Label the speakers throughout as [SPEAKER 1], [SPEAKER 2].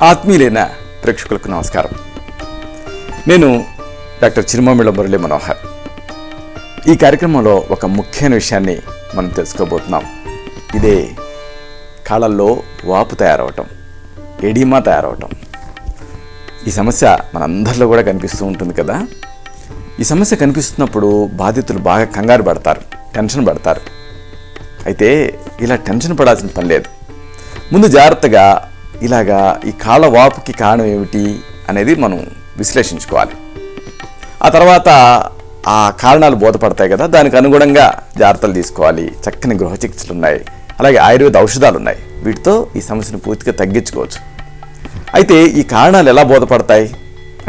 [SPEAKER 1] ఆత్మీయులైన ప్రేక్షకులకు నమస్కారం. నేను డాక్టర్ చిరుమామిళ్ళ మురళీ మనోహర్. ఈ కార్యక్రమంలో ఒక ముఖ్యమైన విషయాన్ని మనం తెలుసుకోబోతున్నాం. ఇదే కాళ్ళల్లో వాపు తయారవటం, ఎడిమా తయారవటం. ఈ సమస్య మనందరిలో కూడా కనిపిస్తూ ఉంటుంది కదా. ఈ సమస్య కనిపిస్తున్నప్పుడు బాధితులు బాగా కంగారు పడతారు, టెన్షన్ పడతారు. అయితే ఇలా టెన్షన్ పడాల్సిన పని లేదు. ముందు జాగ్రత్తగా ఇలాగా ఈ కాళ్ళ వాపుకి కారణం ఏమిటి అనేది మనం విశ్లేషించుకోవాలి. ఆ తర్వాత ఆ కారణాలు బోధపడతాయి కదా, దానికి అనుగుణంగా జాగ్రత్తలు తీసుకోవాలి. చక్కని గృహ చికిత్సలు ఉన్నాయి, అలాగే ఆయుర్వేద ఔషధాలు ఉన్నాయి. వీటితో ఈ సమస్యను పూర్తిగా తగ్గించుకోవచ్చు. అయితే ఈ కారణాలు ఎలా బోధపడతాయి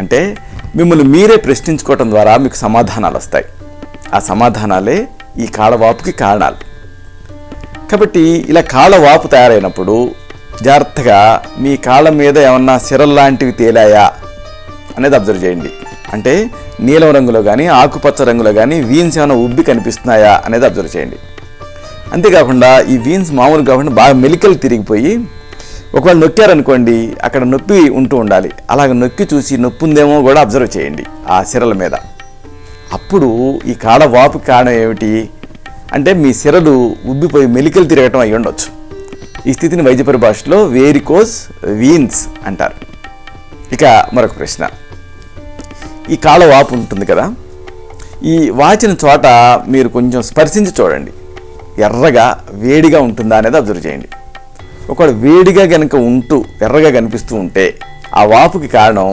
[SPEAKER 1] అంటే, మిమ్మల్ని మీరే ప్రశ్నించుకోవటం ద్వారా మీకు సమాధానాలు వస్తాయి. ఆ సమాధానాలే ఈ కాళ్ళ వాపుకి కారణాలు. కాబట్టి ఇలా కాళ్ళ వాపు తయారైనప్పుడు జాగ్రత్తగా మీ కాళ్ళ మీద ఏమన్నా సిరల్ లాంటివి తేలాయా అనేది అబ్జర్వ్ చేయండి. అంటే నీలం రంగులో కానీ ఆకుపచ్చ రంగులో కానీ వీన్స్ ఏమైనా ఉబ్బి కనిపిస్తున్నాయా అనేది అబ్జర్వ్ చేయండి. అంతేకాకుండా ఈ వీన్స్ మామూలు కాకుండా బాగా మెలికలు తిరిగిపోయి ఒకవేళ నొక్కారనుకోండి, అక్కడ నొప్పి ఉంటూ ఉండాలి. అలాగ నొక్కి చూసి నొప్పి ఉందేమో కూడా అబ్జర్వ్ చేయండి ఆ సిరల మీద. అప్పుడు ఈ కాళ్ళ వాపుకి కారణం ఏమిటి అంటే, మీ సిరలు ఉబ్బిపోయి మెలికలు తిరగటం అయి ఉండొచ్చు. ఈ స్థితిని వైద్య పరిభాషలో వేరికోస్ వీన్స్ అంటారు. ఇక మరొక ప్రశ్న, ఈ కాళ్ళ వాపు ఉంటుంది కదా, ఈ వాచిన చోట మీరు కొంచెం స్పర్శించి చూడండి. ఎర్రగా వేడిగా ఉంటుందా అనేది అబ్జర్వ్ చేయండి. ఒకవేళ వేడిగా కనుక ఉంటూ ఎర్రగా కనిపిస్తూ ఉంటే ఆ వాపుకి కారణం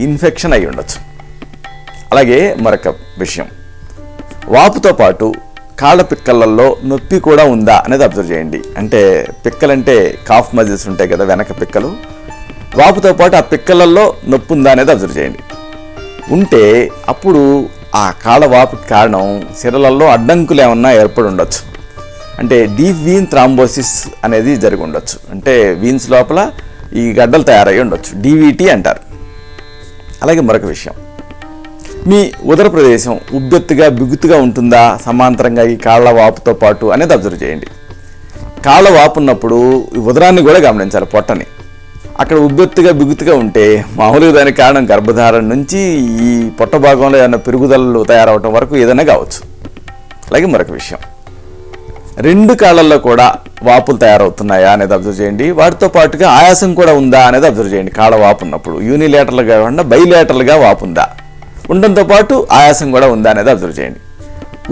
[SPEAKER 1] ఇన్ఫెక్షన్ అయి ఉండొచ్చు. అలాగే మరొక విషయం, వాపుతో పాటు కాళ్ళ పిక్కలలో నొప్పి కూడా ఉందా అనేది అబ్జర్వ్ చేయండి. అంటే పిక్కలంటే కాఫ్ మజిల్స్ ఉంటాయి కదా, వెనక పిక్కలు. వాపుతో పాటు ఆ పిక్కలలో నొప్పి ఉందా అనేది అబ్జర్వ్ చేయండి. ఉంటే అప్పుడు ఆ కాళ్ళ వాపుకి కారణం సిరలలో అడ్డంకులు ఏమన్నా ఏర్పడి ఉండొచ్చు. అంటే డీప్ వీన్ థ్రాంబోసిస్ అనేది జరిగి ఉండొచ్చు. అంటే వీన్స్ లోపల ఈ గడ్డలు తయారై ఉండొచ్చు, డీవీటీ అంటారు. అలాగే మరొక విషయం, మీ ఉదర ప్రదేశం ఉబ్బెత్తుగా బిగుతుగా ఉంటుందా సమాంతరంగా ఈ కాళ్ళ వాపుతో పాటు అనేది అబ్జర్వ్ చేయండి. కాళ్ళ వాపు ఉన్నప్పుడు ఈ ఉదరాన్ని కూడా గమనించాలి, పొట్టని. అక్కడ ఉబ్బెత్తుగా బిగుతుగా ఉంటే మామూలుగా దానికి కారణం గర్భధారణ నుంచి ఈ పొట్ట భాగంలో ఏమైనా పెరుగుదలలు తయారవటం వరకు ఏదైనా కావచ్చు. అలాగే మరొక విషయం, రెండు కాళ్ళల్లో కూడా వాపులు తయారవుతున్నాయా అనేది అబ్జర్వ్ చేయండి. వాటితో పాటుగా ఆయాసం కూడా ఉందా అనేది అబ్జర్వ్ చేయండి. కాళ్ళ వాపు ఉన్నప్పుడు యూనిలేటర్లుగా కాకుండా బైలేటర్లుగా వాపు ఉందా, ఉండడంతో పాటు ఆయాసం కూడా ఉందా అనేది అబ్జర్వ్ చేయండి.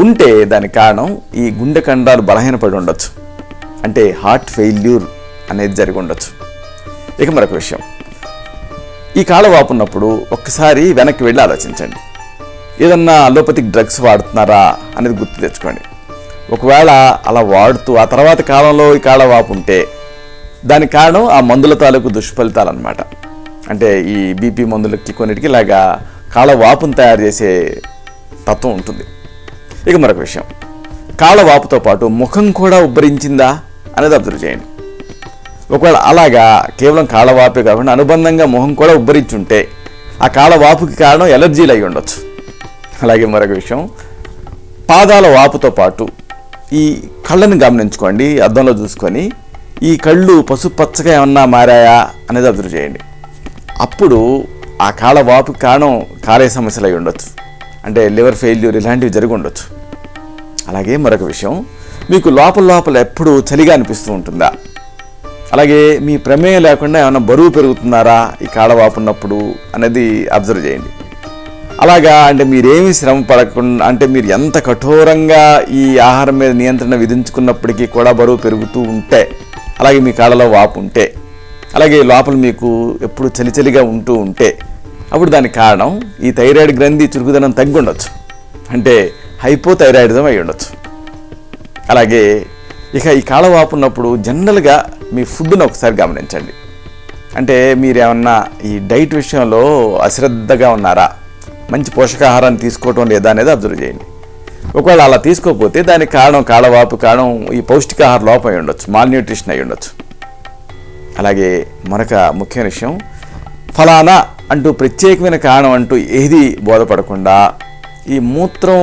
[SPEAKER 1] ఉంటే దానికి కారణం ఈ గుండె కండరాలు బలహీనపడి ఉండొచ్చు. అంటే హార్ట్ ఫెయిల్యూర్ అనేది జరిగి ఉండొచ్చు. ఇక మరొక విషయం, ఈ కాళ్ళ వాపు ఉన్నప్పుడు ఒక్కసారి వెనక్కి వెళ్ళి ఆలోచించండి. ఏదన్నా అలోపతిక్ డ్రగ్స్ వాడుతున్నారా అనేది గుర్తు తెచ్చుకోండి. ఒకవేళ అలా వాడుతూ ఆ తర్వాత కాలంలో ఈ కాళ్ళ వాపు ఉంటే దానికి కారణం ఆ మందుల తాలూకు దుష్ఫలితాలు అన్నమాట. అంటే ఈ బీపీ మందులకి కొన్నిటికి ఇలాగా కాళ్ళ వాపును తయారు చేసే తత్వం ఉంటుంది. ఇక మరొక విషయం, కాళ్ళ వాపుతో పాటు ముఖం కూడా ఉబ్బరించిందా అనేది అబ్జర్వ్ చేయండి. ఒకవేళ అలాగా కేవలం కాళ్ళ వాపే కాకుండా అనుబంధంగా ముఖం కూడా ఉబ్బరించుంటే ఆ కాళ్ళ వాపుకి కారణం ఎలర్జీలు అయి ఉండొచ్చు. అలాగే మరొక విషయం, పాదాల వాపుతో పాటు ఈ కళ్ళని గమనించుకోండి, అద్దంలో చూసుకొని ఈ కళ్ళు పసుపు పచ్చగా ఏమన్నా మారాయా అనేది అబ్జర్వ్ చేయండి. అప్పుడు ఆ కాళ్ళ వాపుకి కారణం కాలేయ సమస్యలు అయి ఉండొచ్చు. అంటే లివర్ ఫెయిల్యూర్ ఇలాంటివి జరిగి ఉండొచ్చు. అలాగే మరొక విషయం, మీకు లోపల ఎప్పుడు చలిగా అనిపిస్తూ ఉంటుందా, అలాగే మీ ప్రమేయం లేకుండా ఏమైనా బరువు పెరుగుతున్నారా ఈ కాళ్ళ వాపు ఉన్నప్పుడు అనేది అబ్జర్వ్ చేయండి. అలాగా అంటే మీరేమీ శ్రమ పడకుండా, అంటే మీరు ఎంత కఠోరంగా ఈ ఆహారం మీద నియంత్రణ విధించుకున్నప్పటికీ కూడా బరువు పెరుగుతూ ఉంటే, అలాగే మీ కాళ్ళలో వాపు ఉంటే, అలాగే లోపల మీకు ఎప్పుడు చలిగా ఉంటూ ఉంటే, అప్పుడు దానికి కారణం ఈ థైరాయిడ్ గ్రంథి చురుకుదనం తగ్గి ఉండొచ్చు. అంటే హైపోథైరాయిడిజం అయి ఉండొచ్చు. అలాగే ఇక ఈ కాళ్ళ వాపు ఉన్నప్పుడు జనరల్గా మీ ఫుడ్ను ఒకసారి గమనించండి. అంటే మీరు ఏమన్నా ఈ డైట్ విషయంలో అశ్రద్ధగా ఉన్నారా, మంచి పోషకాహారాన్ని తీసుకోవటం లేదా అనేది అబ్జర్వ్ చేయండి. ఒకవేళ అలా తీసుకోకపోతే దానికి కారణం కాళ్ళ వాపు కారణం ఈ పౌష్టికాహార లోపం అయి ఉండొచ్చు, మాల్న్యూట్రిషన్ అయి ఉండొచ్చు. అలాగే మరొక ముఖ్యమైన విషయం, ఫలానా అంటూ ప్రత్యేకమైన కారణం అంటూ ఏది బోధపడకుండా ఈ మూత్రం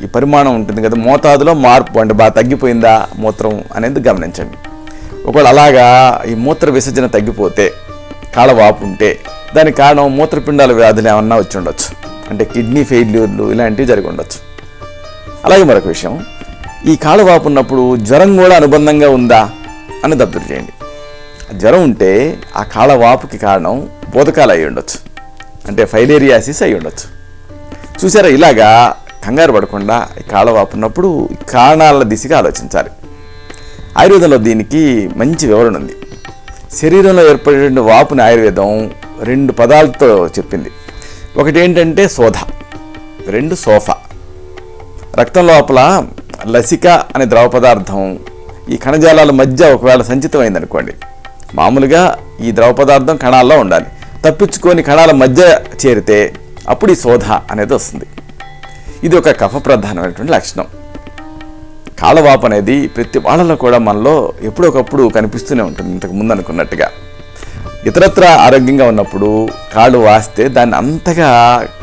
[SPEAKER 1] ఈ పరిమాణం ఉంటుంది కదా, మోతాదులో మార్పు అంటే బాగా తగ్గిపోయిందా మూత్రం అనేది గమనించండి. ఒకవేళ అలాగా ఈ మూత్ర విసర్జన తగ్గిపోతే కాళ్ళవాపు ఉంటే దానికి కారణం మూత్రపిండాల వ్యాధులు ఏమన్నా వచ్చి ఉండొచ్చు, అంటే కిడ్నీ ఫెయిల్యూర్లు ఇలాంటివి జరిగి ఉండొచ్చు. అలాగే మరొక విషయం, ఈ కాళ్ళవాపు ఉన్నప్పుడు జ్వరం కూడా అనుబంధంగా ఉందా అని అబ్జర్వ్ చేయండి. జ్వరం ఉంటే ఆ కాళ్ళవాపుకి కారణం బోధకాలు అయి ఉండొచ్చు, అంటే ఫైలేరియాసిస్ అయి ఉండొచ్చు. చూసారా, ఇలాగా కంగారు పడకుండా ఈ కాళ్ళవాపు ఉన్నప్పుడు కారణాల దిశగా ఆలోచించాలి. ఆయుర్వేదంలో దీనికి మంచి వివరణ ఉంది. శరీరంలో ఏర్పడేటువంటి వాపుని ఆయుర్వేదం 2 పదాలతో చెప్పింది. ఒకటి ఏంటంటే శోధ, 2 సోఫా. రక్తం లోపల లసిక అనే ద్రవ పదార్థం ఈ కణజాలాల మధ్య ఒకవేళ సంచితమైంది అనుకోండి, మామూలుగా ఈ ద్రవ పదార్థం కణాల్లో ఉండాలి, తప్పించుకొని కణాల మధ్య చేరితే అప్పుడు ఈ శోధ అనేది వస్తుంది. ఇది ఒక కఫ ప్రధానమైనటువంటి లక్షణం. కాళ్ళవాపు అనేది ప్రతి వాళ్ళలో కూడా మనలో ఎప్పుడొకప్పుడు కనిపిస్తూనే ఉంటుంది. ఇంతకు ముందు అనుకున్నట్టుగా ఇతరత్ర ఆరోగ్యంగా ఉన్నప్పుడు కాళ్ళు వాస్తే దాన్ని అంతగా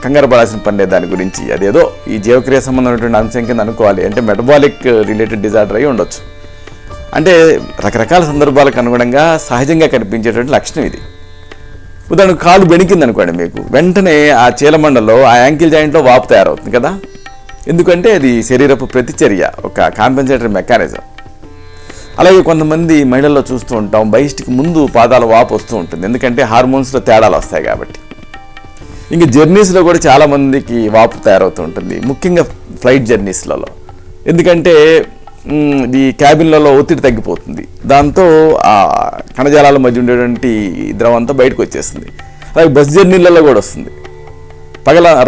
[SPEAKER 1] కంగారు పడాల్సిన పని లేదు. దాని గురించి అదేదో ఈ జీవక్రియ సంబంధమైనటువంటి అంశం కింద అనుకోవాలి. అంటే మెటబాలిక్ రిలేటెడ్ డిజార్డర్ అయి ఉండొచ్చు. అంటే రకరకాల సందర్భాలకు అనుగుణంగా సహజంగా కనిపించేటువంటి లక్షణం ఇది. ఉదాహరణకు కాలు బెణికింది అనుకోండి, మీకు వెంటనే ఆ చీలమండలో ఆ యాంకిల్ జాయింట్లో వాపు తయారవుతుంది కదా. ఎందుకంటే అది శరీరపు ప్రతిచర్య, ఒక కాంపెన్సేటరీ మెకానిజం. అలాగే కొంతమంది మహిళల్లో చూస్తూ ఉంటాం, బహిష్టికి ముందు పాదాల వాపు వస్తూ ఉంటుంది, ఎందుకంటే హార్మోన్స్లో తేడాలు వస్తాయి కాబట్టి. ఇంకా జర్నీస్లో కూడా చాలామందికి వాపు తయారవుతూ ఉంటుంది, ముఖ్యంగా ఫ్లైట్ జర్నీస్లలో. ఎందుకంటే ఈ క్యాబిన్లలో ఒత్తిడి తగ్గిపోతుంది, దాంతో ఆ కణజాలాల మధ్య ఉండేటువంటి ద్రవం అంతా బయటకు వచ్చేస్తుంది. అలాగే బస్ జర్నీలలో కూడా వస్తుంది.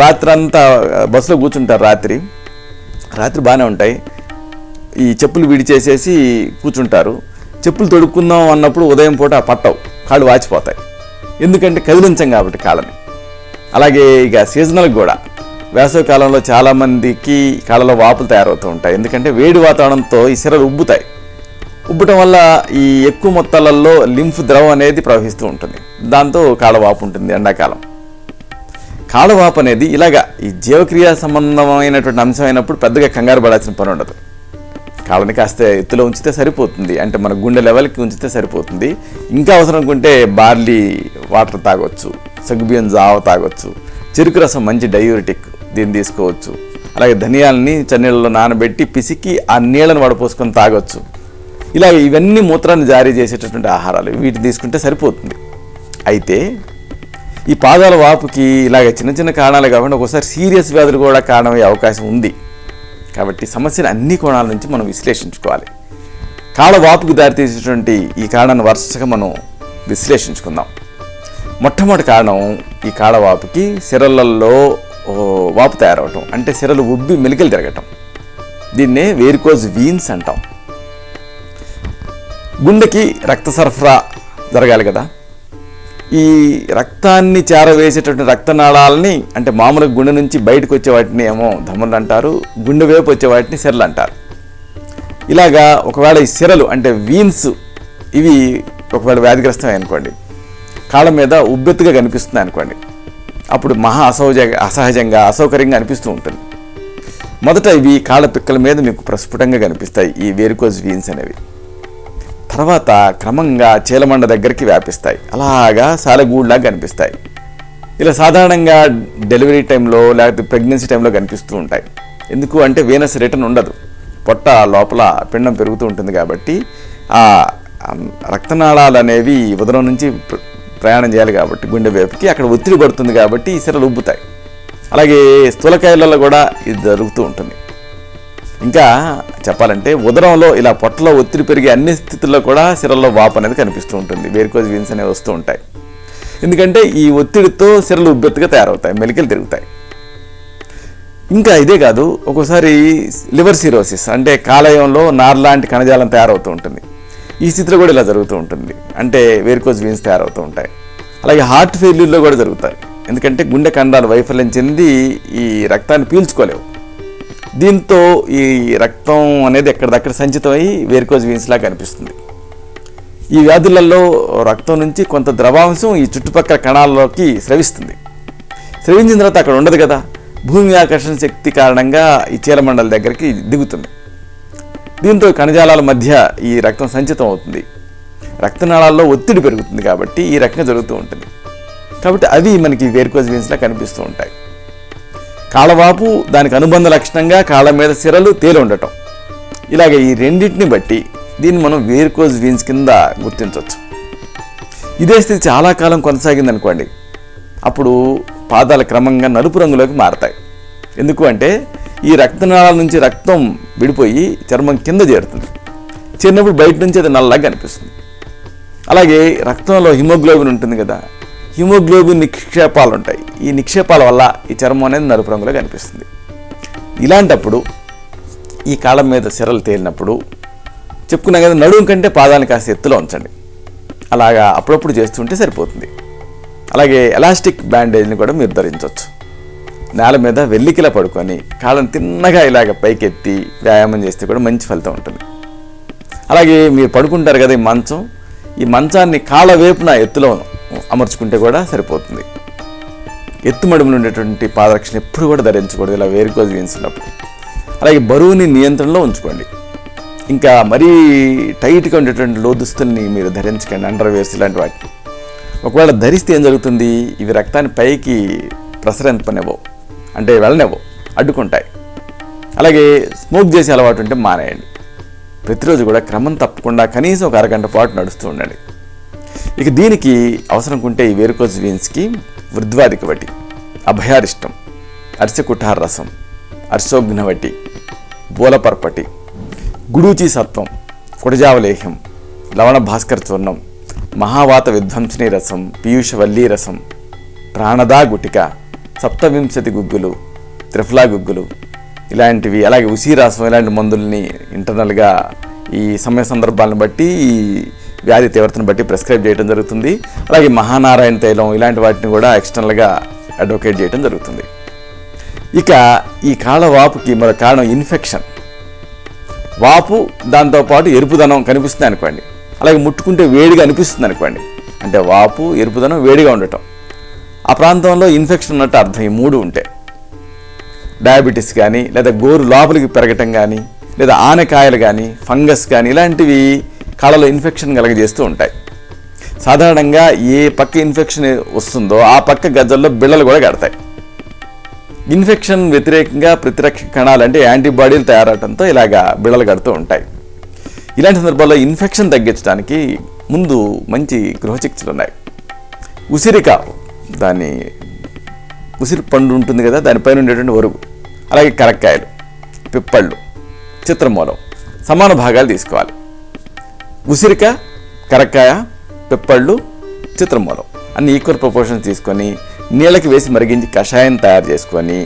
[SPEAKER 1] రాత్రి అంతా బస్సులో కూర్చుంటారు, రాత్రి బాగానే ఉంటాయి, ఈ చెప్పులు విడిచేసేసి కూర్చుంటారు. చెప్పులు తొడుక్కుందాం అన్నప్పుడు ఉదయం పూట పట్టవు, కాళ్ళు వాచిపోతాయి, ఎందుకంటే కదిలించం కాబట్టి కాళ్ళని. అలాగే ఇక సీజనల్కి కూడా వేసవి కాలంలో చాలామందికి కాళ్ళలో వాపులు తయారవుతూ ఉంటాయి, ఎందుకంటే వేడి వాతావరణంతో ఈ సిరలు ఉబ్బుతాయి. ఉబ్బటం వల్ల ఈ ఎక్కువ మొత్తాలలో లింఫ్ ద్రవం అనేది ప్రవహిస్తూ ఉంటుంది, దాంతో కాళ్ళవాపు ఉంటుంది ఎండాకాలం. కాళ్ళవాపు అనేది ఇలాగా ఈ జీవక్రియ సంబంధమైనటువంటి అంశం అయినప్పుడు పెద్దగా కంగారు పడాల్సిన పని ఉండదు. కాళ్ళని కాస్త ఎత్తులో ఉంచితే సరిపోతుంది, అంటే మన గుండె లెవెల్కి ఉంచితే సరిపోతుంది. ఇంకా అవసరం అనుకుంటే బార్లీ వాటర్ తాగొచ్చు, సగ్గుబియ్యం జావ తాగొచ్చు, చెరుకు రసం మంచి డయూరిటిక్, దీన్ని తీసుకోవచ్చు. అలాగే ధనియాలని చన్నీళ్ళలో నానబెట్టి పిసికి ఆ నీళ్ళని వడపోసుకొని తాగొచ్చు. ఇలా ఇవన్నీ మూత్రాన్ని జారీ చేసేటటువంటి ఆహారాలు, వీటిని తీసుకుంటే సరిపోతుంది. అయితే ఈ పాదాల వాపుకి ఇలాగ చిన్న చిన్న కారణాలు కాకుండా ఒకసారి సీరియస్ వ్యాధులు కూడా కారణమయ్యే అవకాశం ఉంది. కాబట్టి సమస్యను అన్ని కోణాల నుంచి మనం విశ్లేషించుకోవాలి. కాళ్ళ వాపుకి దారితీసేటువంటి ఈ కారణాన్ని వరుసగా మనం విశ్లేషించుకుందాం. మొట్టమొదటి కారణం ఈ కాళ్ళ వాపుకి సిరలలో వాపు తయారవటం, అంటే సిరలు ఉబ్బి మెలికలు తిరగటం. దీన్నే వేరికోజ్ వీన్స్ అంటాం. గుండెకి రక్త సరఫరా జరగాలి కదా, ఈ రక్తాన్ని చేరవేసేటటువంటి రక్తనాళాలని, అంటే మామూలుగా గుండె నుంచి బయటకు వచ్చే వాటిని ఏమో ధమనులు అంటారు, గుండె వైపు వచ్చే వాటిని సిరలు అంటారు. ఇలాగా ఒకవేళ ఈ సిరలు అంటే వీన్స్ ఇవి ఒకవేళ వ్యాధిగ్రస్తమే అనుకోండి, కాళ్ళ మీద ఉబ్బెత్తుగా కనిపిస్తుంది అనుకోండి, అప్పుడు మహా అసహజంగా అసౌకర్యంగా అనిపిస్తూ ఉంటుంది. మొదట ఇవి కాళ్ళ పిక్కల మీద మీకు ప్రస్ఫుటంగా కనిపిస్తాయి, ఈ వేరికోజ్ వీన్స్ అనేవి. తర్వాత క్రమంగా చీలమండ దగ్గరికి వ్యాపిస్తాయి, అలాగా సాలెగూడులాగా కనిపిస్తాయి. ఇలా సాధారణంగా డెలివరీ టైంలో లేకపోతే ప్రెగ్నెన్సీ టైంలో కనిపిస్తూ ఉంటాయి. ఎందుకు అంటే వీనస్ రిటర్న్ ఉండదు, పొట్ట లోపల పిండం పెరుగుతూ ఉంటుంది కాబట్టి ఆ రక్తనాళాలు అనేవి ఉదరం నుంచి ప్రయాణం చేయాలి కాబట్టి గుండె వైపుకి, అక్కడ ఒత్తిడి పడుతుంది కాబట్టి ఈ సిరలు ఉబ్బుతాయి. అలాగే స్థూలకాయలలో కూడా ఇది జరుగుతూ ఉంటుంది. ఇంకా చెప్పాలంటే ఉదరంలో ఇలా పొట్టలో ఒత్తిడి పెరిగే అన్ని స్థితుల్లో కూడా సిరల్లో వాపు అనేది కనిపిస్తూ ఉంటుంది, వేరికోజ్ వీన్స్ అనేవి వస్తూ ఉంటాయి. ఎందుకంటే ఈ ఒత్తిడితో సిరలు ఉబ్బెత్తుగా తయారవుతాయి, మెలికలు తిరుగుతాయి. ఇంకా ఇదే కాదు, ఒక్కోసారి లివర్ సిరోసిస్ అంటే కాలేయంలో నార్లాంటి కణజాలం తయారవుతూ ఉంటుంది. ఈ స్థితిలో కూడా ఇలా జరుగుతూ ఉంటుంది, అంటే వేరికోజ్ వీన్స్ తయారవుతూ ఉంటాయి. అలాగే హార్ట్ ఫెయిల్యూర్లో కూడా జరుగుతాయి, ఎందుకంటే గుండె కండాలు వైఫల్యం చెంది ఈ రక్తాన్ని పీల్చుకోలేవు. దీంతో ఈ రక్తం అనేది ఎక్కడిదక్కడ సంచితమై వేరికోజ్ వీన్స్ లాగా కనిపిస్తుంది. ఈ వ్యాధులలో రక్తం నుంచి కొంత ద్రవాంశం ఈ చుట్టుపక్కల కణాల్లోకి స్రవిస్తుంది. స్రవించిన తర్వాత అక్కడ ఉండదు కదా, భూమి ఆకర్షణ శక్తి కారణంగా ఈ చీలమండల దగ్గరికి దిగుతుంది. దీంతో కణజాలాల మధ్య ఈ రక్తం సంచితం అవుతుంది. రక్తనాళాల్లో ఒత్తిడి పెరుగుతుంది కాబట్టి ఈ రకంగా జరుగుతూ ఉంటుంది. కాబట్టి అవి మనకి వేరికోజ్ వెయిన్స్లా కనిపిస్తూ ఉంటాయి. కాళ్ళవాపు దానికి అనుబంధ లక్షణంగా కాళ్ళ మీద సిరలు తేలి ఉండటం, ఇలాగ ఈ రెండింటిని బట్టి దీన్ని మనం వేరికోజ్ వెయిన్స్ కింద గుర్తించవచ్చు. ఇదే స్థితి చాలా కాలం కొనసాగింది అనుకోండి, అప్పుడు పాదాలు క్రమంగా నలుపు రంగులోకి మారతాయి. ఎందుకు అంటే ఈ రక్తనాళాల నుంచి రక్తం విడిపోయి చర్మం కింద చేరుతుంది. చేరినప్పుడు బయట నుంచి అది నల్లగా కనిపిస్తుంది. అలాగే రక్తంలో హిమోగ్లోబిన్ ఉంటుంది కదా, హిమోగ్లోబిన్ నిక్షేపాలు ఉంటాయి. ఈ నిక్షేపాల వల్ల ఈ చర్మం అనేది నలుపు రంగులో కనిపిస్తుంది. ఇలాంటప్పుడు ఈ కాళ్ళ మీద సిరలు తేలినప్పుడు చెప్పుకున్నాం కదా, నడుము కంటే పాదాలను కాస్త ఎత్తులో ఉంచండి. అలాగా అప్పుడప్పుడు చేస్తుంటే సరిపోతుంది. అలాగే ఎలాస్టిక్ బ్యాండేజ్ని కూడా మీరు ధరించవచ్చు. నేల మీద వెల్లికిలా పడుకొని కాళ్ళను తిన్నగా ఇలాగ పైకెత్తి వ్యాయామం చేస్తే కూడా మంచి ఫలితం ఉంటుంది. అలాగే మీరు పడుకుంటారు కదా, ఈ మంచాన్ని కాళ్ళ వైపున ఎత్తులో అమర్చుకుంటే కూడా సరిపోతుంది. ఎత్తుమడుములు ఉండేటువంటి పాదరక్షణ ఎప్పుడు కూడా ధరించకూడదు ఇలా వేరికోజ్ వెయిన్స్ ఉన్నప్పుడు. అలాగే బరువుని నియంత్రణలో ఉంచుకోండి. ఇంకా మరీ టైట్గా ఉండేటువంటి లోదుస్తుల్ని మీరు ధరించకండి, అండర్వేర్స్ ఇలాంటి వాటిని. ఒకవేళ ధరిస్తే ఏం జరుగుతుంది, ఇవి రక్తాన్ని పైకి ప్రసరింపనివ్వవు, అంటే వెళ్ళనివ్వవు, అడ్డుకుంటాయి. అలాగే స్మోక్ చేసే అలవాటు ఉంటే మానేయండి. ప్రతిరోజు కూడా క్రమం తప్పకుండా కనీసం ఒక అరగంట పాటు నడుస్తూ ఉండండి. ఇక దీనికి అవసరం ఉంటే ఈ వేరికోజ్ వెయిన్స్కి వృద్ధ్వాధికవటి, అభయారిష్టం, అర్శకుఠార రసం, అర్శోఘ్నవటి, బోలపర్పటి, గుడూచి సత్వం, కుడజావలేహ్యం, లవణ భాస్కర చూర్ణం, మహావాత విధ్వంసనీ రసం, పీయూషవల్లీ రసం, ప్రాణదా గుటిక, సప్తవింశతి గుగ్గులు, త్రిఫలా గుగ్గులు ఇలాంటివి, అలాగే ఉసిరాసం ఇలాంటి మందుల్ని ఇంటర్నల్గా ఈ సమయ సందర్భాలను బట్టి ఈ వ్యాధి తీవ్రతను బట్టి ప్రిస్క్రైబ్ చేయడం జరుగుతుంది. అలాగే మహానారాయణ తైలం ఇలాంటి వాటిని కూడా ఎక్స్టర్నల్గా అడ్వకేట్ చేయడం జరుగుతుంది. ఇక ఈ కాళ్ళ వాపుకి మరో కారణం ఇన్ఫెక్షన్. వాపు దాంతోపాటు ఎరుపుదనం కనిపిస్తుంది అనుకోండి, అలాగే ముట్టుకుంటే వేడిగా అనిపిస్తుంది అనుకోండి, అంటే వాపు, ఎరుపుదనం, వేడిగా ఉండటం, ఆ ప్రాంతంలో ఇన్ఫెక్షన్ ఉన్నట్టు అర్థం. ఈ మూడు ఉంటే డయాబెటీస్ కానీ, లేదా గోరు లోపలికి పెరగటం కానీ, లేదా ఆనకాయలు కానీ, ఫంగస్ కానీ ఇలాంటివి కాళ్ళలో ఇన్ఫెక్షన్ కలగజేస్తూ ఉంటాయి. సాధారణంగా ఏ పక్క ఇన్ఫెక్షన్ వస్తుందో ఆ పక్క గజ్జల్లో బిళ్ళలు కూడా కడతాయి. ఇన్ఫెక్షన్ వ్యతిరేకంగా ప్రతిరక్ష కణాలు అంటే యాంటీబాడీలు తయారవడంతో ఇలాగా బిళ్ళలు కడుతూ ఉంటాయి. ఇలాంటి సందర్భాల్లో ఇన్ఫెక్షన్ తగ్గించడానికి ముందు మంచి గృహ చికిత్సలు ఉన్నాయి. ఉసిరిక, దాని ఉసిరి పండు ఉంటుంది కదా, దానిపైన ఉండేటువంటి ఒరుగు, అలాగే కరక్కాయలు, పిప్పళ్ళు, చిత్రమూలం సమాన భాగాలు తీసుకోవాలి. ఉసిరిక, కరక్కాయ, పిప్పళ్ళు, చిత్రమూలం అన్ని ఈక్వల్ ప్రపోర్షన్స్ తీసుకొని నీళ్ళకి వేసి మరిగించి కషాయం తయారు చేసుకొని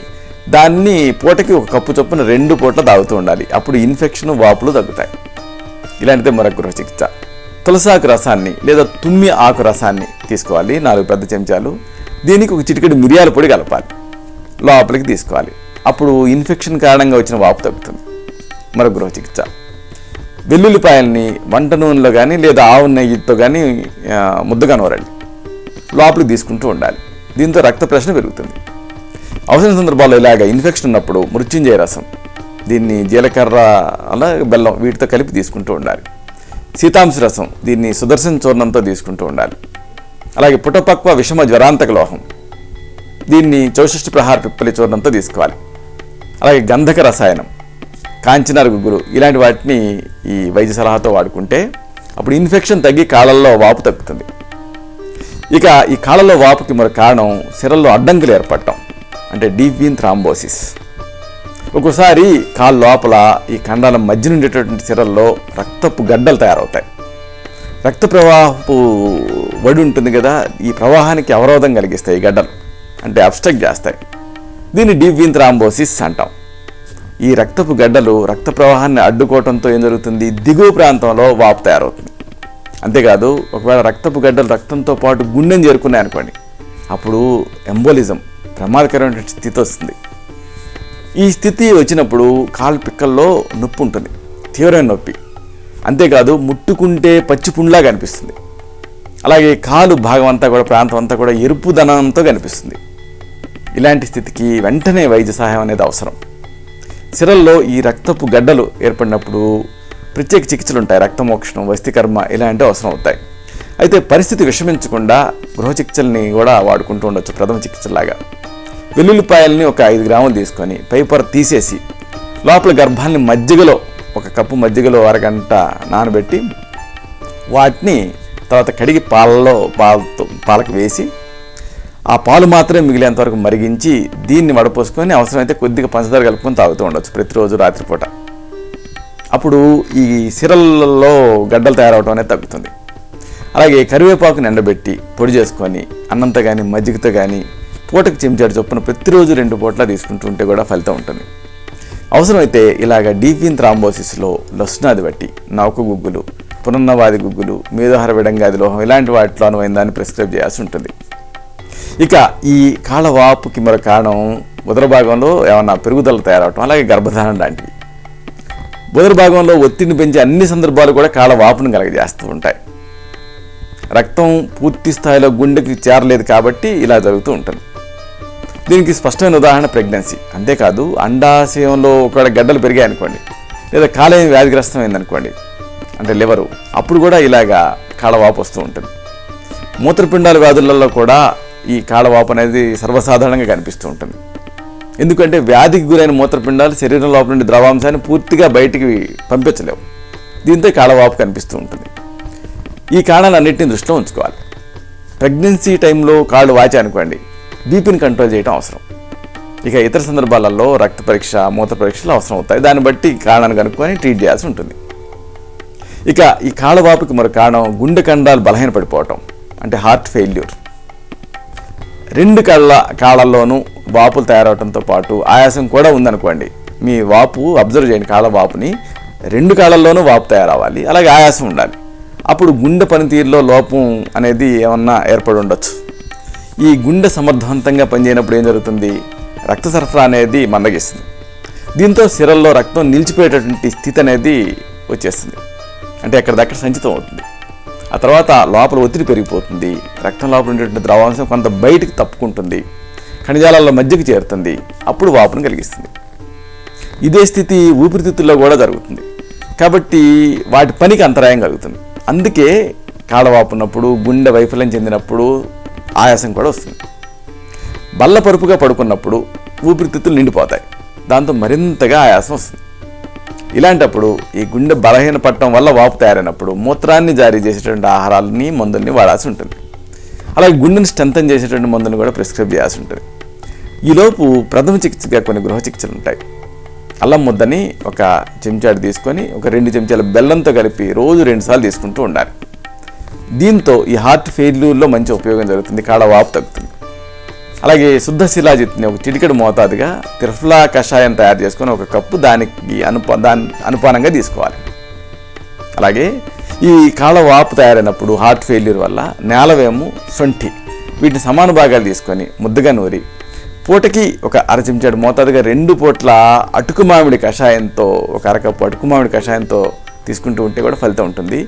[SPEAKER 1] దాన్ని పూటకి ఒక కప్పు చొప్పున 2 పూటలు తాగుతూ ఉండాలి. అప్పుడు ఇన్ఫెక్షన్, వాపులు తగ్గుతాయి. ఇలాంటిదే మరొక గృహ చికిత్స. తులసాకు రసాన్ని లేదా తుమ్మి ఆకు రసాన్ని తీసుకోవాలి, 4 పెద్ద చెంచాలు. దీనికి ఒక చిటికెడు మిరియాల పొడి కలపాలి, లోపలికి తీసుకోవాలి. అప్పుడు ఇన్ఫెక్షన్ కారణంగా వచ్చిన వాపు తగ్గుతుంది. మరొక గృహ చికిత్స, వెల్లుల్లిపాయల్ని వంట నూనెలో కానీ లేదా ఆవు నెయ్యితో కానీ ముద్దగా నూరండి, లోపలికి తీసుకుంటూ ఉండాలి. దీంతో రక్త ప్రసరణ పెరుగుతుంది. అవసరం సందర్భాల్లో ఇలాగ ఇన్ఫెక్షన్ ఉన్నప్పుడు మృత్యుంజయ రసం, దీన్ని జీలకర్ర అలా బెల్లం వీటితో కలిపి తీసుకుంటూ ఉండాలి. సీతాంశ రసం, దీన్ని సుదర్శన చూర్ణంతో తీసుకుంటూ ఉండాలి. అలాగే పుటపక్వ విషమ జ్వరాంతక లోహం, దీన్ని చౌషష్టి ప్రహార పిప్పలి చూర్ణంతో తీసుకోవాలి. అలాగే గంధక రసాయనం, కాంచినార గుగ్గులు ఇలాంటి వాటిని ఈ వైద్య సలహాతో వాడుకుంటే అప్పుడు ఇన్ఫెక్షన్ తగ్గి కాళ్ళల్లో వాపు తగ్గుతుంది. ఇక ఈ కాళ్ళలో వాపుకి మరో కారణం సిరల్లో అడ్డంకులు ఏర్పడటం, అంటే డీప్ వీన్ థ్రాంబోసిస్. ఒక్కోసారి కాళ్ళ లోపల ఈ కండాల మధ్య ఉండేటటువంటి సిరల్లో రక్తపు గడ్డలు తయారవుతాయి. రక్త ప్రవాహపు వడి ఉంటుంది కదా, ఈ ప్రవాహానికి అవరోధం కలిగిస్తాయి ఈ గడ్డలు, అంటే అబ్స్ట్రక్ట్ చేస్తాయి. దీన్ని డీప్ వీన్ థ్రాంబోసిస్ అంటాం. ఈ రక్తపు గడ్డలు రక్త ప్రవాహాన్ని అడ్డుకోవడంతో ఏం జరుగుతుంది, దిగువ ప్రాంతంలో వాపు తయారవుతుంది. అంతేకాదు ఒకవేళ రక్తపు గడ్డలు రక్తంతో పాటు గుండెని చేరుకున్నాయి అనుకోండి, అప్పుడు ఎంబోలిజం, ప్రమాదకరమైన స్థితి వస్తుంది. ఈ స్థితి వచ్చినప్పుడు కాలు పిక్కల్లో నొప్పి ఉంటుంది, తీవ్రమైన నొప్పి. అంతేకాదు ముట్టుకుంటే పచ్చి పుండ్లా కనిపిస్తుంది. అలాగే కాలు భాగం అంతా కూడా, ప్రాంతం అంతా కూడా ఎరుపుదనంతో కనిపిస్తుంది. ఇలాంటి స్థితికి వెంటనే వైద్య సహాయం అనేది అవసరం. సిరల్లో ఈ రక్తపు గడ్డలు ఏర్పడినప్పుడు ప్రత్యేక చికిత్సలు ఉంటాయి. రక్తమోక్షణం, వస్తికర్మ ఇలాంటివి అవసరం అవుతాయి. అయితే పరిస్థితి విషమించకుండా గృహ చికిత్సల్ని కూడా వాడుకుంటూ ఉండొచ్చు. ప్రథమ చికిత్సలాగా వెల్లుల్లిపాయల్ని ఒక 5 గ్రాములు తీసుకొని పైపొర తీసేసి లోపల గర్భాన్ని మజ్జిగలో, ఒక కప్పు మజ్జిగలో అరగంట నానబెట్టి వాటిని తర్వాత కడిగి పాలకు వేసి ఆ పాలు మాత్రమే మిగిలేంతవరకు మరిగించి దీన్ని వడపోసుకొని అవసరమైతే కొద్దిగా పంచదార కలుపుకొని తాగుతూ ఉండొచ్చు ప్రతిరోజు రాత్రిపూట. అప్పుడు ఈ సిరల్లో గడ్డలు తయారవడం అనేది తగ్గుతుంది. అలాగే కరివేపాకుని ఎండబెట్టి పొడి చేసుకొని అన్నంతో కానీ మజ్జిగతో కానీ పూటకు చెంచాడు చొప్పున ప్రతిరోజు 2 పూట్ల తీసుకుంటూ ఉంటే కూడా ఫలితం ఉంటుంది. అవసరమైతే ఇలాగ డీప్ వెయిన్ థ్రాంబోసిస్లో లసునాది బట్టి, నౌక గుగ్గులు, పునర్నవాది గుగ్గులు, మేధోహార విడంగాది లోహం ఇలాంటి వాటిలో అనువైన దాన్ని ప్రిస్క్రైబ్ చేయాల్సి ఉంటుంది. ఇక ఈ కాళ్ళవాపుకి మరో కారణం ఉదర భాగంలో ఏమన్నా పెరుగుదల తయారవటం, అలాగే గర్భధారణ లాంటివి. ఉదర భాగంలో ఒత్తిడిని పెంచే అన్ని సందర్భాలు కూడా కాళ్ళవాపును కలగజేస్తూ ఉంటాయి. రక్తం పూర్తి స్థాయిలో గుండెకి చేరలేదు కాబట్టి ఇలా జరుగుతూ ఉంటుంది. దీనికి స్పష్టమైన ఉదాహరణ ప్రెగ్నెన్సీ. అంతేకాదు అండాశయంలో ఒక గడ్డలు పెరిగాయనుకోండి, లేదా కాలేయం వ్యాధిగ్రస్తమైందనుకోండి, అంటే లివరు, అప్పుడు కూడా ఇలాగా కాళ్ళవాపు వస్తూ ఉంటుంది. మూత్రపిండాల వ్యాధులలో కూడా ఈ కాళ్ళవాపు అనేది సర్వసాధారణంగా కనిపిస్తూ ఉంటుంది. ఎందుకంటే వ్యాధికి గురైన మూత్రపిండాలు శరీరం లోపల నుండి ద్రవాంశాన్ని పూర్తిగా బయటికి పంపించలేవు. దీంతో కాళ్ళవాపు కనిపిస్తూ ఉంటుంది. ఈ కారణాలన్నింటినీ దృష్టిలో ఉంచుకోవాలి. ప్రెగ్నెన్సీ టైంలో కాళ్ళు వాచి అనుకోండి, బీపీని కంట్రోల్ చేయడం అవసరం. ఇక ఇతర సందర్భాలలో రక్త పరీక్ష, మూత్ర పరీక్షలు అవసరం అవుతాయి. దాన్ని బట్టి కారణాన్ని కనుక్కొని ట్రీట్ చేయాల్సి ఉంటుంది. ఇక ఈ కాళ్ళవాపుకి మరో కారణం గుండె కండాలు బలహీనపడిపోవటం, అంటే హార్ట్ ఫెయిల్యూర్. 2 కాళ్ళల్లోనూ వాపులు తయారవడంతో పాటు ఆయాసం కూడా ఉందనుకోండి, మీ వాపు అబ్జర్వ్ చేయండి, కాళ్ళవాపుని 2 కాళ్ళల్లోనూ వాపు తయారవ్వాలి, అలాగే ఆయాసం ఉండాలి. అప్పుడు గుండె పనితీరులో లోపం అనేది ఏమన్నా ఏర్పడి ఉండొచ్చు. ఈ గుండె సమర్థవంతంగా పనిచేయనప్పుడు ఏం జరుగుతుంది, రక్త సరఫరా అనేది మందగిస్తుంది. దీంతో సిరల్లో రక్తం నిలిచిపోయేటటువంటి స్థితి అనేది వచ్చేస్తుంది. అంటే ఎక్కడిదక్కడ సంచితం అవుతుంది. ఆ తర్వాత లోపల ఒత్తిడి పెరిగిపోతుంది. రక్తం లోపల ఉండేటువంటి ద్రవాంశం కొంత బయటికి తప్పుకుంటుంది, ఖనిజాలలో మధ్యకి చేరుతుంది, అప్పుడు వాపును కలిగిస్తుంది. ఇదే స్థితి ఊపిరితిత్తుల్లో కూడా జరుగుతుంది. కాబట్టి వాటి పనికి అంతరాయం కలుగుతుంది. అందుకే కాళ్ళవాపు ఉన్నప్పుడు, గుండె వైఫల్యం చెందినప్పుడు ఆయాసం కూడా వస్తుంది. బల్లపరుపుగా పడుకున్నప్పుడు ఊపిరితిత్తులు నిండిపోతాయి, దాంతో మరింతగా ఆయాసం వస్తుంది. ఇలాంటప్పుడు ఈ గుండె బలహీన పట్టడం వల్ల వాపు తయారైనప్పుడు మూత్రాన్ని జారీ చేసేటువంటి ఆహారాలని, మందుల్ని వాడాల్సి ఉంటుంది. అలాగే గుండెని స్ట్రెంథన్ చేసేటువంటి మందుని కూడా ప్రిస్క్రైబ్ చేయాల్సి ఉంటుంది. ఈలోపు ప్రథమ చికిత్సగా కొన్ని గృహ చికిత్సలు ఉంటాయి. అల్లం ముద్దని ఒక చెంచాడు తీసుకొని ఒక 2 చెంచాల బెల్లంతో కలిపి రోజు 2 సార్లు తీసుకుంటూ ఉండాలి. దీంతో ఈ హార్ట్ ఫెయిల్యూర్లో మంచి ఉపయోగం జరుగుతుంది, కాళ్ళవాపు తగ్గుతుంది. అలాగే శుద్ధ శిలాజిత్ని ఒక చిటికెడు మోతాదుగా త్రిఫలా కషాయం తయారు చేసుకొని 1 కప్పు దానికి అనుపానంగా తీసుకోవాలి. అలాగే ఈ కాళ్ళవాపు తయారైనప్పుడు హార్ట్ ఫెయిల్యూర్ వల్ల నేలవేము, శొంఠి వీటిని సమాన భాగాలు తీసుకొని ముద్దగా నూరి పూటకి ఒక 1/2 చెంచాడు మోతాదుగా 2 పూట్ల అటుకు మామిడి కషాయంతో, ఒక 1 కప్పు అటుకు మామిడి కషాయంతో తీసుకుంటూ ఉంటే కూడా ఫలితం ఉంటుంది.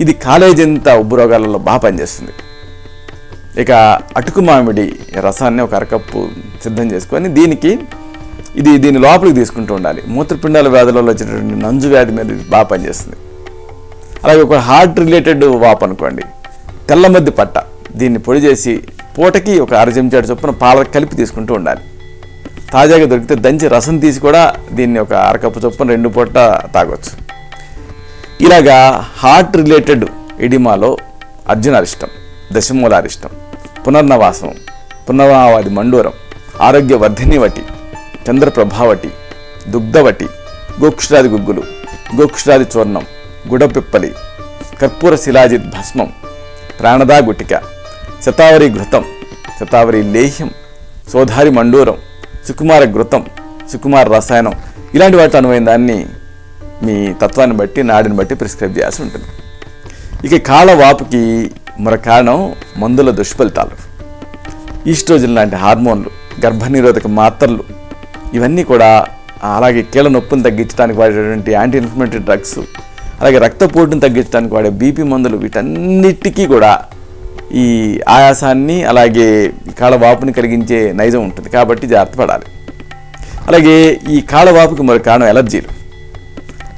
[SPEAKER 1] ఇది కాలేజంత ఉబ్బు రోగాలలో బాగా పనిచేస్తుంది. ఇక అటుకు మామిడి రసాన్ని ఒక 1 కప్పు సిద్ధం చేసుకొని దీని లోపలికి తీసుకుంటూ ఉండాలి. మూత్రపిండాల వ్యాధులలో వచ్చేటటువంటి నంజు వ్యాధి మీద బాగా పనిచేస్తుంది. అలాగే ఒక హార్ట్ రిలేటెడ్ వాపు అనుకోండి, తెల్లమద్ది పట్ట, దీన్ని పొడి చేసి పూటకి ఒక 1/2 చెంచాడు చొప్పున పాల కలిపి తీసుకుంటూ ఉండాలి. తాజాగా దొరికితే దంచి రసం తీసి కూడా దీన్ని ఒక 1/2 కప్పు చొప్పున 2 పూట తాగొచ్చు. ఇలాగా హార్ట్ రిలేటెడ్ ఎడిమాలో అర్జునారిష్టం, దశమూలారిష్టం, పునర్నవాసం, పునర్నవాది మండూరం, ఆరోగ్య వర్ధినివటి, చంద్రప్రభావటి, దుగ్ధవటి, గోక్షరాది గుగ్గులు, గోక్షరాది చూర్ణం, గుడపిప్పలి, కర్పూర శిలాజిత్ భస్మం, ప్రాణదా గుటిక, శతావరి ఘృతం, శతావరి లేహ్యం, సోధారి మండూరం, సుకుమార ఘృతం, సుకుమార రసాయనం ఇలాంటి వాటి అనువైన దాన్ని మీ తత్వాన్ని బట్టి, నాడిని బట్టి ప్రిస్క్రైబ్ చేయాల్సి ఉంటుంది. ఇక కాళ్ళవాపుకి మరో కారణం మందుల దుష్ఫలితాలు. ఈస్ట్రోజన్ లాంటి హార్మోన్లు, గర్భనిరోధక మాత్రలు ఇవన్నీ కూడా, అలాగే కీళ్ళ నొప్పిని తగ్గించడానికి వాడేటువంటి యాంటీ ఇన్ఫ్లమేటరీ డ్రగ్స్, అలాగే రక్తపోటును తగ్గించడానికి వాడే బీపీ మందులు, వీటన్నిటికీ కూడా ఈ ఆయాసాన్ని అలాగే కాళ్ళవాపుని కలిగించే నైజం ఉంటుంది. కాబట్టి జాగ్రత్త పడాలి. అలాగే ఈ కాళ్ళవాపుకి మరో కారణం ఎలర్జీలు.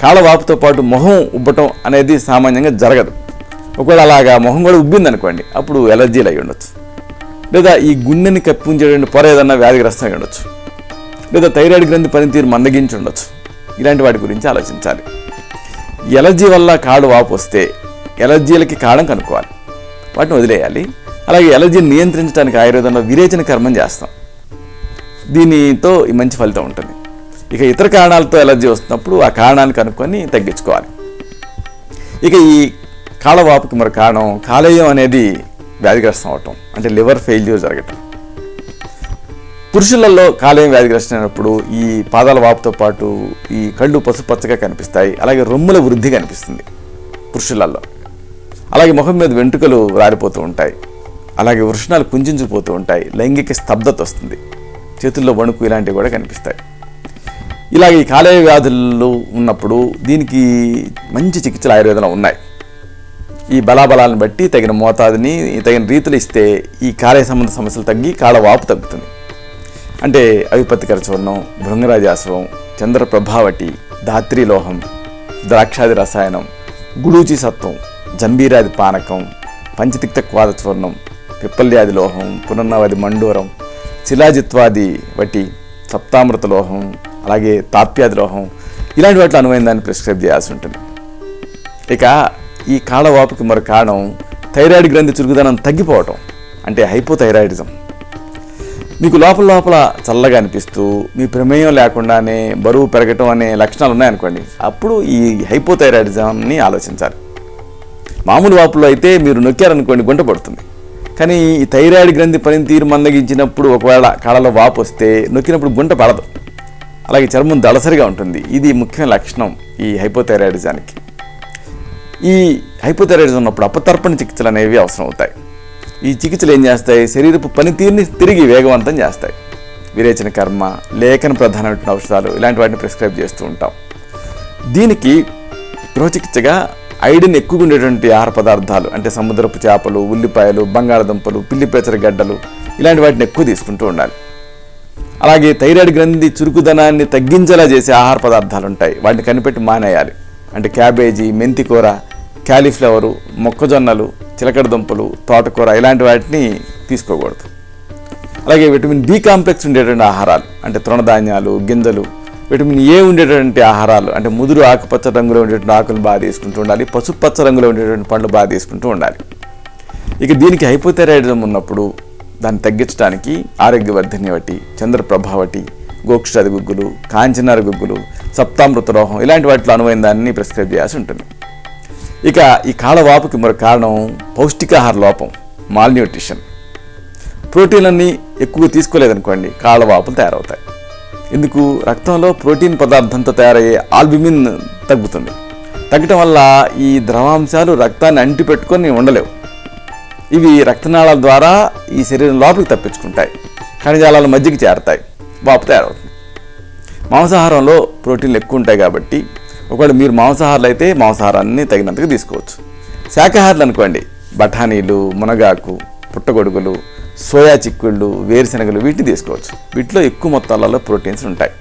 [SPEAKER 1] కాళ్ళవాపుతో పాటు మొహం ఉబ్బటం అనేది సామాన్యంగా జరగదు. ఒకవేళ అలాగా మొహం కూడా ఉబ్బిందనుకోండి, అప్పుడు ఎలర్జీలు అయి ఉండొచ్చు. లేదా ఈ గుండెని కప్పించేటువంటి పొర ఏదన్నా వ్యాధిగ్రస్తం అయి ఉండొచ్చు. లేదా థైరాయిడ్ గ్రంథి పనితీరు మందగించి ఉండొచ్చు. ఇలాంటి వాటి గురించి ఆలోచించాలి. ఎలర్జీ వల్ల కాళ్ళు వాపు వస్తే ఎలర్జీలకి కారణం కనుక్కోవాలి, వాటిని వదిలేయాలి. అలాగే ఎలర్జీని నియంత్రించడానికి ఆయుర్వేదంలో విరేచన కర్మం చేస్తాం. దీనితో ఈ మంచి ఫలితం ఉంటుంది. ఇక ఇతర కారణాలతో ఎలర్జీ వస్తున్నప్పుడు ఆ కారణాన్ని కనుక్కొని తగ్గించుకోవాలి. ఇక ఈ కాళ్ళవాపుకి మరో కారణం కాలేయం అనేది వ్యాధిగ్రస్తం అవటం, అంటే లివర్ ఫెయిల్యూర్ జరగటం. పురుషులలో కాలేయం వ్యాధిగ్రస్తం అయినప్పుడు ఈ పాదాల వాపుతో పాటు ఈ కళ్ళు పసుపచ్చగా కనిపిస్తాయి. అలాగే రొమ్ముల వృద్ధి కనిపిస్తుంది పురుషులలో. అలాగే ముఖం మీద వెంట్రుకలు రాలిపోతూ ఉంటాయి. అలాగే వృషణాలు కుంచుకుపోతూ ఉంటాయి. లైంగిక స్తబ్దత వస్తుంది. చేతుల్లో వణుకు ఇలాంటివి కూడా కనిపిస్తాయి. ఇలాగ ఈ కాలేయ వ్యాధులు ఉన్నప్పుడు దీనికి మంచి చికిత్సలు ఆయుర్వేదంలో ఉన్నాయి. ఈ బలాబలాలను బట్టి తగిన మోతాదుని తగిన రీతిలో ఇస్తే ఈ కాలేయ సంబంధ సమస్యలు తగ్గి కాళ్ళ వాపు తగ్గుతుంది. అంటే అవిపత్తికర చూర్ణం, భృంగరాజాశ్వం, చంద్రప్రభావటి, ధాత్రీలోహం, ద్రాక్షాది రసాయనం, గుడూచి సత్వం, జంబీరాది పానకం, పంచతిక్త క్వాద చూర్ణం, పిప్పల్యాది లోహం, పునర్నవాది మండూరం, శిలాజిత్వాది వటి, సప్తామృత లోహం, అలాగే తాప్యాది లోహం, ఇలాంటి వాటిలో అనువైన దాన్ని ప్రిస్క్రైబ్ చేయాల్సి ఉంటుంది. ఇక ఈ కాళ్ళవాపుకి మరో కారణం థైరాయిడ్ గ్రంథి చురుకుదనం తగ్గిపోవటం, అంటే హైపోథైరాయిడిజం. మీకు లోపల లోపల చల్లగా అనిపిస్తూ మీ ప్రమేయం లేకుండానే బరువు పెరగటం అనే లక్షణాలు ఉన్నాయనుకోండి, అప్పుడు ఈ హైపోథైరాయిడిజంని ఆలోచించాలి. మామూలు వాపులో అయితే మీరు నొక్కారనుకోండి గుంట పడుతుంది. కానీ ఈ థైరాయిడ్ గ్రంథి పనితీరు మందగించినప్పుడు ఒకవేళ కాళ్ళలో వాపు వస్తే నొక్కినప్పుడు గుంట పడదు. అలాగే చర్మం దళసరిగా ఉంటుంది. ఇది ముఖ్యమైన లక్షణం ఈ హైపోథైరాయిడిజానికి. ఈ హైపోథైరాయిడిజం ఉన్నప్పుడు అపతర్పణ చికిత్సలు అనేవి అవసరం అవుతాయి. ఈ చికిత్సలు ఏం చేస్తాయి? శరీరపు పనితీరుని తిరిగి వేగవంతం చేస్తాయి. విరేచన కర్మ, లేఖన ప్రధానమైన ఔషధాలు ఇలాంటి వాటిని ప్రిస్క్రైబ్ చేస్తూ ఉంటాం. దీనికి గృహచికిత్సగా ఐరన్ ఎక్కువగా ఉండేటువంటి ఆహార పదార్థాలు, అంటే సముద్రపు చేపలు, ఉల్లిపాయలు, బంగాళదుంపలు, పిల్లిపేచర గడ్డలు ఇలాంటి వాటిని ఎక్కువ తీసుకుంటూ ఉండాలి. అలాగే థైరాయిడ్ గ్రంథి చురుకుదనాన్ని తగ్గించేలా చేసే ఆహార పదార్థాలు ఉంటాయి, వాటిని కనిపెట్టి మానేయాలి. అంటే క్యాబేజీ, మెంతికూర, క్యాలీఫ్లవరు, మొక్కజొన్నలు, చిలకడ దుంపలు, తోటకూర ఇలాంటి వాటిని తీసుకోకూడదు. అలాగే విటమిన్ బి కాంప్లెక్స్ ఉండేటువంటి ఆహారాలు, అంటే తృణధాన్యాలు, గింజలు, విటమిన్ ఏ ఉండేటువంటి ఆహారాలు, అంటే ముదురు ఆకుపచ్చ రంగులో ఉండేటువంటి ఆకులు బాగా తీసుకుంటూ ఉండాలి. పసుపచ్చ రంగులో ఉండేటువంటి పండ్లు బాగా తీసుకుంటూ ఉండాలి. ఇక దీనికి హైపోథైరాయిడిజం ఉన్నప్పుడు దాన్ని తగ్గించడానికి ఆరోగ్యవర్ధిని వటి, చంద్రప్రభావటి, గోక్షాది గుగ్గులు, కాంచనార గుగ్గులు, సప్తామృత లోహం ఇలాంటి వాటిలో అనువైన దాన్ని ప్రిస్క్రైబ్ చేయాల్సి ఉంటుంది. ఇక ఈ కాళ్ళవాపుకి మరో కారణం పౌష్టికాహార లోపం, మాల్న్యూట్రిషన్. ప్రోటీన్లన్నీ ఎక్కువ తీసుకోలేదనుకోండి కాళ్ళవాపులు తయారవుతాయి. ఎందుకు? రక్తంలో ప్రోటీన్ పదార్థంతో తయారయ్యే ఆల్బుమిన్ తగ్గుతుంది. తగ్గటం వల్ల ఈ ద్రవాంశాలు రక్తాన్ని అంటిపెట్టుకొని ఉండలేవు. ఇవి రక్తనాళాల ద్వారా ఈ శరీరం లోపలికి తప్పించుకుంటాయి, కణజాలాల మధ్యకి చేరతాయి, వాపు తయారవుతుంది. మాంసాహారంలో ప్రోటీన్లు ఎక్కువ ఉంటాయి కాబట్టి ఒకవేళ మీరు మాంసాహారులు అయితే మాంసాహారాన్ని తగినంతగా తీసుకోవచ్చు. శాకాహారులు అనుకోండి, బఠానీలు, మునగాకు, పుట్టగొడుగులు, సోయా చిక్కుళ్ళు, వేరుశనగలు వీటిని తీసుకోవచ్చు. వీటిలో ఎక్కువ మొత్తాలలో ప్రోటీన్స్ ఉంటాయి.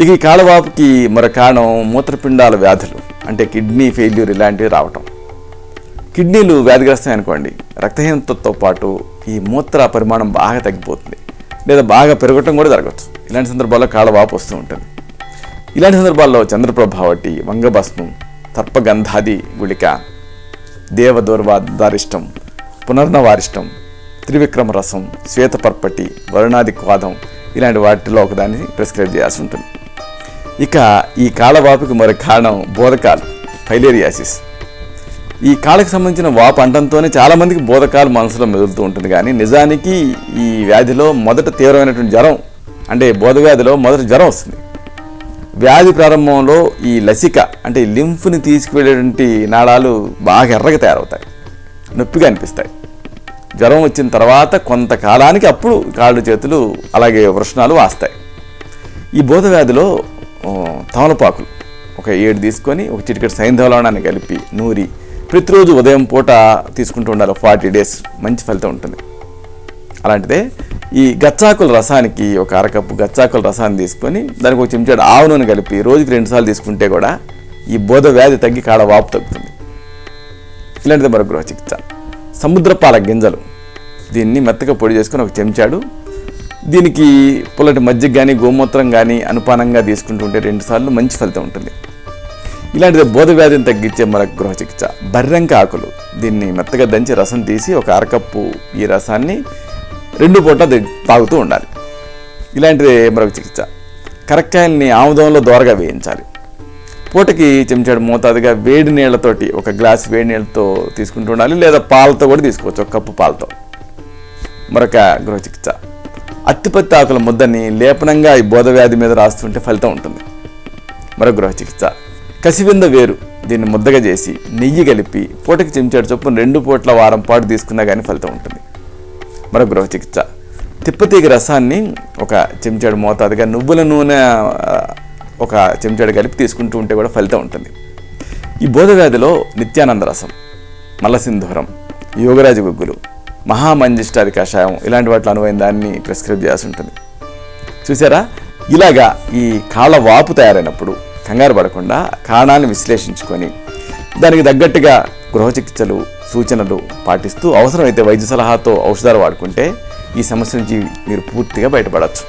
[SPEAKER 1] ఇక ఈ కాళ్ళవాపుకి మరో కారణం మూత్రపిండాల వ్యాధులు, అంటే కిడ్నీ ఫెయిల్యూర్ ఇలాంటివి రావటం. కిడ్నీలు వ్యాధిగ్రస్తం అనుకోండి, రక్తహీనతతో పాటు ఈ మూత్ర పరిమాణం బాగా తగ్గిపోతుంది, లేదా బాగా పెరగటం కూడా జరగవచ్చు. ఇలాంటి సందర్భాల్లో కాళ్ళవాపు వస్తూ ఉంటుంది. ఇలాంటి సందర్భాల్లో చంద్రప్రభావటి, వంగభస్మం, తర్పగంధాది గుళిక, దేవదూర్వాదారిష్టం, పునర్నవారిష్టం, త్రివిక్రమ రసం, శ్వేతపర్పటి, వరుణాది క్వాదం ఇలాంటి వాటిలో ఒకదాన్ని ప్రిస్క్రైబ్ చేయాల్సి ఉంటుంది. ఇక ఈ కాళ్ళవాపుకి మరో కారణం బోధకాలు, ఫైలేరియాసిస్. ఈ కాళ్ళకి సంబంధించిన వాపు అంటంతోనే చాలామందికి బోధకాలు మనసులో మెదులుతూ ఉంటుంది. కానీ నిజానికి ఈ వ్యాధిలో మొదట తీవ్రమైనటువంటి జ్వరం, అంటే బోధవ్యాధిలో మొదట జ్వరం వస్తుంది. వ్యాధి ప్రారంభంలో ఈ లసిక, అంటే లింఫ్ని తీసుకువెళ్ళేటువంటి నాళాలు బాగా ఎర్రగా తయారవుతాయి, నొప్పిగా అనిపిస్తాయి. జ్వరం వచ్చిన తర్వాత కొంతకాలానికి అప్పుడు కాళ్ళు, చేతులు అలాగే వృషణాలు వాస్తాయి. ఈ బోధవ్యాధిలో తమలపాకులు ఒక 7 తీసుకొని ఒక చిటికెడు సైంధవలవణాన్ని కలిపి నూరి ప్రతిరోజు ఉదయం పూట తీసుకుంటూ ఉండాలి. 40 days మంచి ఫలితం ఉంటుంది. అలాంటిదే ఈ గచ్చాకుల రసానికి ఒక అరకప్పు గచ్చాకుల రసాన్ని తీసుకొని దానికి ఒక చెంచాడు ఆవు నూనె కలిపి రోజుకి 2 సార్లు తీసుకుంటే కూడా ఈ బోధ వ్యాధి తగ్గి కాడ వాపు తగ్గుతుంది. ఇలాంటిది మరో గృహ చికిత్స. సముద్రపాల గింజలు, దీన్ని మెత్తగా పొడి చేసుకొని ఒక చెంచాడు, దీనికి పుల్లటి మజ్జిగ కానీ గోమూత్రం కానీ అనుపానంగా తీసుకుంటుంటే 2 సార్లు మంచి ఫలితం ఉంటుంది. ఇలాంటిది బోధ వ్యాధిని తగ్గించే మరొక గృహ చికిత్స. బర్రెంక ఆకులు, దీన్ని మెత్తగా దంచి రసం తీసి ఒక అరకప్పు ఈ రసాన్ని 2 పూటలు తాగుతూ ఉండాలి. ఇలాంటిది మరొక చికిత్స. కరక్కాయల్ని ఆముదంలో దోరగా వేయించాలి. పూటకి చెంచాడు మోతాదుగా వేడి నీళ్లతోటి, ఒక గ్లాస్ వేడి నీళ్ళతో తీసుకుంటూ ఉండాలి, లేదా పాలతో కూడా తీసుకోవచ్చు, 1 కప్పు పాలతో. మరొక గృహ చికిత్స. అత్తిపత్తి ఆకుల ముద్దని లేపనంగా ఈ బోధ వ్యాధి మీద రాస్తుంటే ఫలితం ఉంటుంది. మరొక గృహ చికిత్స. కసివింద వేరు, దీన్ని ముద్దగా చేసి నెయ్యి కలిపి పూటకి చెంచాడు చొప్పున 2 పూట్ల వారం పాటు తీసుకున్నా కానీ ఫలితం ఉంటుంది. మరొక గృహ చికిత్స. తిప్పతీగ రసాన్ని ఒక చెంచాడు మోతాదుగా నువ్వుల నూనె ఒక చెంచాడు కలిపి తీసుకుంటూ ఉంటే కూడా ఫలితం ఉంటుంది. ఈ బోధ వ్యాధిలో నిత్యానంద రసం, మల్లసింధూరం, యోగరాజు గుగ్గులు, మహామంజిష్టాది కషాయం ఇలాంటి వాటిలో అనువైన దాన్ని ప్రిస్క్రైబ్ చేయాల్సి ఉంటుంది. చూసారా, ఇలాగా ఈ కాళ్ళ వాపు తయారైనప్పుడు కంగారు పడకుండా కారణాన్ని విశ్లేషించుకొని దానికి తగ్గట్టుగా గృహ చికిత్సలు సూచనలు పాటిస్తూ అవసరమైతే వైద్య సలహాతో ఔషధాలు వాడుకుంటే ఈ సమస్య నుంచి మీరు పూర్తిగా బయటపడవచ్చు.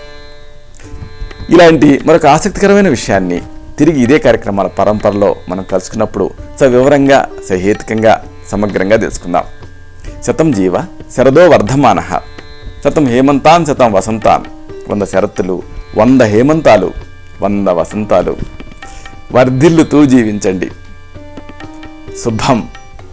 [SPEAKER 1] ఇలాంటి మరొక ఆసక్తికరమైన విషయాన్ని తిరిగి ఇదే కార్యక్రమాల పరంపరలో మనం కలుసుకున్నప్పుడు వివరంగా సహేతుకంగా సమగ్రంగా తెలుసుకుందాం. శతం జీవ శరదో వర్ధమానః, శతం హేమంతాన్ శతం వసంతాన్, 100 శరత్తులు 100 హేమంతాలు 100 వసంతాలు, వర్ధిల్లుతూ జీవించండి. శుభం.